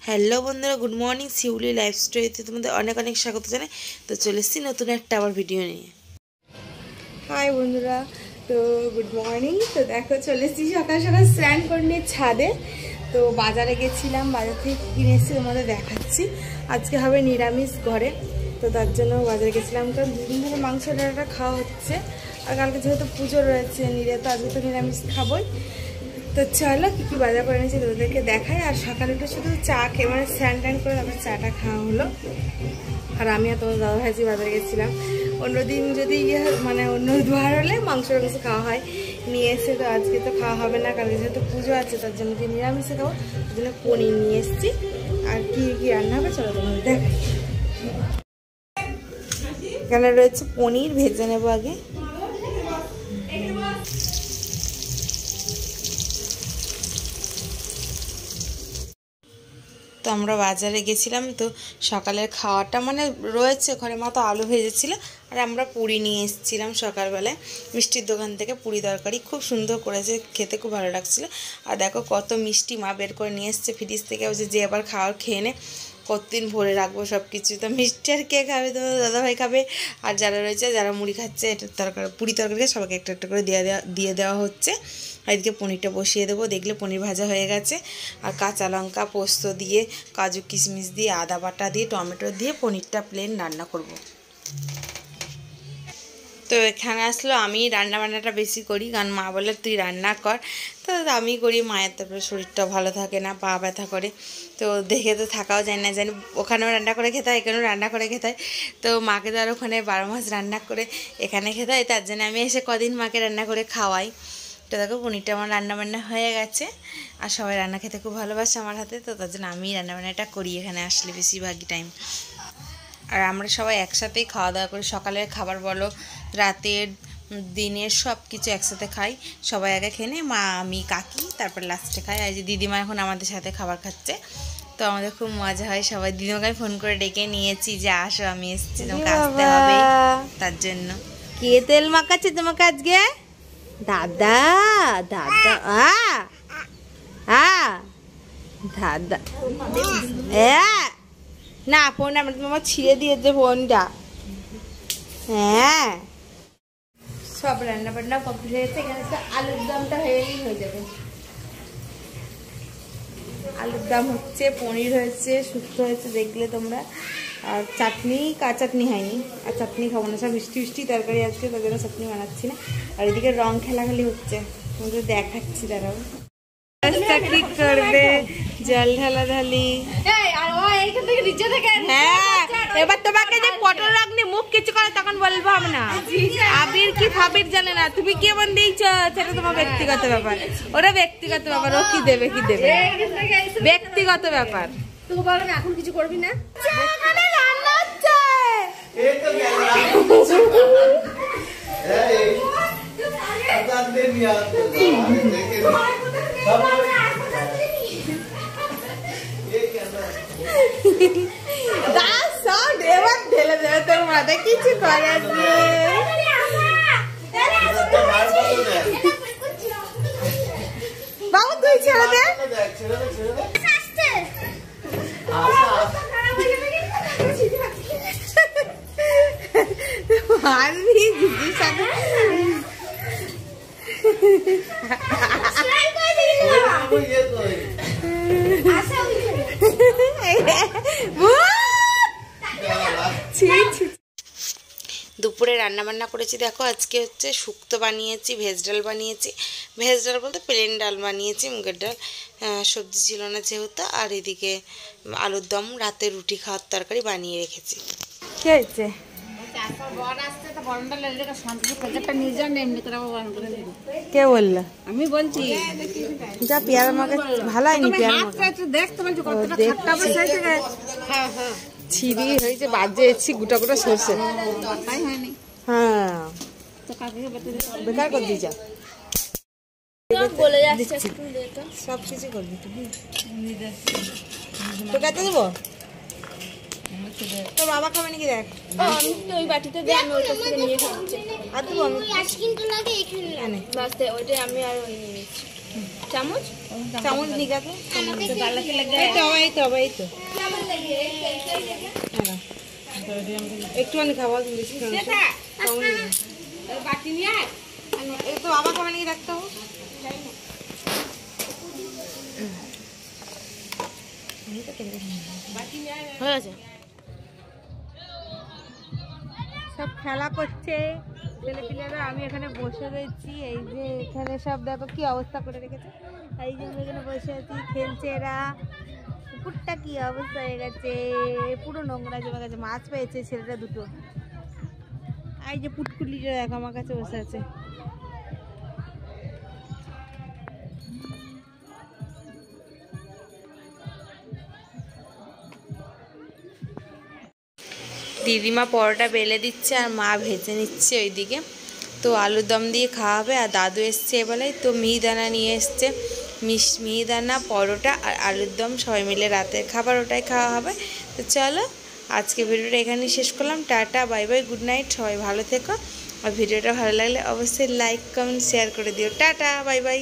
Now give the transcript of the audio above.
Hello বন্ধুরা, good morning. শিউলি life স্টোরিতে তোমাদের অনেক অনেক স্বাগত জানাই। তো চলে এসেছি নতুন একটা আবার ভিডিও নিয়ে। হাই বন্ধুরা, তো গুড মর্নিং। তো দেখো চলে এসেছি সকাল সকাল স্নান করে নিয়ে ছাদে। তো বাজারে গেছিলাম, বাজার থেকে কিনে এসেছি, তোমাদের দেখাচ্ছি। আজকে হবে নিরামিষ ঘরে, তো তার জন্য বাজারে গেছিলাম। কারণ দুদিন ধরে মাংস ডালটা খাওয়া হচ্ছে, আর কালকে যেহেতু পুজো রয়েছে নিরে, তো আজকে তো নিরামিষ খাবোই। তো চলো কী কী বাজার করে নিয়েছি তোদেরকে দেখাই। আর সকালে উঠে শুধু চা খেয়ে মানে স্নান টান করে তারপরে চাটা খাওয়া হলো। আর আমি আর তোমার দাদা ভাইজি বাজারে গেছিলাম। অন্যদিন যদি মানে অন্য দুয়ার হলে মাংস খাওয়া হয়, নিয়ে এসে। তো আজকে তো খাওয়া হবে না, কালকে যেহেতু পুজো আছে তার জন্য কি নিরামিষে খাবো, তার জন্য পনির নিয়ে এসেছি। আর কি কি রান্না হবে চলো তোমাদের দেখাই। এখানে রয়েছে পনির, ভেজে নেবো আগে। তো আমরা বাজারে গেছিলাম, তো সকালের খাওয়াটা মানে রয়েছে ঘরে, মা তো আলু ভেজেছিল আর আমরা পুরি নিয়ে এসেছিলাম সকালবেলায় মিষ্টির দোকান থেকে। পুরি তরকারি খুব সুন্দর করেছে, খেতে খুব ভালো লাগছিলো। আর দেখো কত মিষ্টি মা বের করে নিয়ে এসছে ফ্রিজ থেকে, যে আবার খাওয়ার খেয়ে নে, কতদিন ভরে রাখবো সব কিছু। তো মিষ্টি আর কে খাবে, তো দাদাভাই খাবে, আর যারা রয়েছে যারা মুড়ি খাচ্ছে এটা তরকারি, পুরি তরকারিকে সবাইকে একটা একটা করে দিয়ে দেওয়া হচ্ছে। আর এদিকে পনিরটা বসিয়ে দেবো। দেখলে পনির ভাজা হয়ে গেছে। আর কাঁচা লঙ্কা, পোস্ত দিয়ে, কাজু কিশমিশ দিয়ে, আদা বাটা দিয়ে, টমেটো দিয়ে পনিরটা প্লেন রান্না করব। তো এখানে আসলো আমি রান্নাবান্নাটা বেশি করি, কারণ মা বলে তুই রান্না কর। তো আমি করি, মায়ের তারপরে শরীরটা ভালো থাকে না, পা ব্যথা করে। তো দেখে তো থাকাও যায় না, জানি ওখানেও রান্না করে খেতে হয়, এখানেও রান্না করে খেতে হয়। তো মাকে তো আর ওখানে 12 মাস রান্না করে এখানে খেতে হয়, তার জন্য আমি এসে কদিন মাকে রান্না করে খাওয়াই। তো দেখো পনিরটা আমার রান্নাবান্না হয়ে গেছে। আর সবাই রান্না খেতে খুব ভালোবাসে আমার হাতে, তো তার জন্য আমি রান্নাবান্নাটা করি এখানে আসলে বেশিরভাগই টাইম। আর আমরা সবাই একসাথেই খাওয়া দাওয়া করি, সকালের খাবার বলো, রাতের, দিনের সব কিছু একসাথে খাই। সবাই আগে খেয়ে নেয়, মা, আমি, কাকি, তারপর লাস্টে খাই। আর যে দিদিমা এখন আমাদের সাথে খাবার খাচ্ছে, তো আমাদের খুব মজা হয়। সবাই দিদিমাকে ফোন করে ডেকে নিয়েছি যে আসো, আমি এসেছি, তোমাকে আসতে হবে, তার জন্য। কে তেল মাখাচ্ছে তোমাকে আজকে? দাদা দাদা দাদা না, ফোন আমার ছিঁড়ে দিয়েছে ফোনটা। হ্যাঁ, সব রান্না বান্না কমপ্লিট হয়েছে। এখানে আলুর দমটা হয়ে যাবে। আলুর দম হচ্ছে, পনির হয়েছে, শুক্তো হয়েছে দেখলে তোমরা। আর চাটনি, চাটনি হয়নি, আর চাটনি খাবো না, সব মিষ্টি তরকারি আজকে, তার জন্য চাটনি বানাচ্ছি না। আর এদিকে রং খেলাখালি হচ্ছে, তোমাদের দেখাচ্ছি দাঁড়াও। কি করবে, জল ঢালাঢালি। হ্যাঁ, এবার তোমাকে যে পটল রং নিয়ে মুখ কিছু করে তখন বলবো আমি না, আবির কি ফাবির জানে না, তুমি কেমন দিয়েছো সেটা তোমার ব্যক্তিগত ব্যাপার, ওরা ব্যক্তিগত ব্যাপার, ও কি দেবে ব্যক্তিগত ব্যাপার। এখন কিছু করবি না। ঢেলে দেবে তোর মাথায়, কিছু করার নেই। বাবু তুই ছেড়ে দে। দুপুরে রান্নাবান্না করেছি দেখো। আজকে হচ্ছে শুক্তো বানিয়েছি, ভেজ ডাল বানিয়েছি। ভেজ ডাল বলতে প্লেন ডাল বানিয়েছি, মুগের ডাল, সবজি ছিল না যেহেতু। আর এদিকে আলুর দম, রাতে রুটি খাওয়ার তরকারি বানিয়ে রেখেছি। কি হয়েছে? কে বললো? আমি বলছি যা পেয়ারা মাকে ভালো হয়নি, ছিড়ি হয়েছে, বাজে গোটা গোটা সরষে। হ্যাঁ, বেকার করে দিয়ে যা, সব কিছু করবি তো কাটে দেবো। তো বাবা খাবে নাকি দেখ, আমি তো ওই বাটিতে দিয়ে আমি ওইটা থেকে নিয়ে খাচ্ছি। আর দেবো আমি আইসক্রিমটা লাগে এখানে বাসতে, ওইটাই আমি আর ওই নিয়ে নিচ্ছি চামচ। চামচ নিকাতে এই তো একটুখানি খাবার বেশি এই তো আবার খাবার নিয়ে রাখতে হবে। হয়ে গেছে। সব খেলা করছে ছেলেপিলেরা, আমি এখানে বসে রয়েছি। এই যে এখানে সব দেখো কি অবস্থা করে রেখেছে, এই যে আমি এখানে বসে আছি, খেলছে এরা। পুকুরটা কি অবস্থা হয়ে গেছে, পুরো নোংরা জমে গেছে। মাছ পেয়েছে ছেলেটা দুটো। এই যে পুটকুলিটা দেখো আমার কাছে বসে আছে। দিদিমা পরোটা বেলে দিচ্ছে আর মা ভেজে নিচ্ছে ওইদিকে। তো আলুর দম দিয়ে খাওয়া হবে। আর দাদু এসছে এবেলায়, তো মিহিদানা নিয়ে এসছে। মিহিদানা, পরোটা আর আলুর দম সবাই মিলে রাতের খাবার ওটাই খাওয়া হবে। তো চলো আজকে ভিডিওটা এখানেই শেষ করলাম। Tata, bye bye, good night, সবাই ভালো থেকো। আর ভিডিওটা ভালো লাগলে অবশ্যই লাইক, কমেন্ট, শেয়ার করে দিও। Tata, bye bye.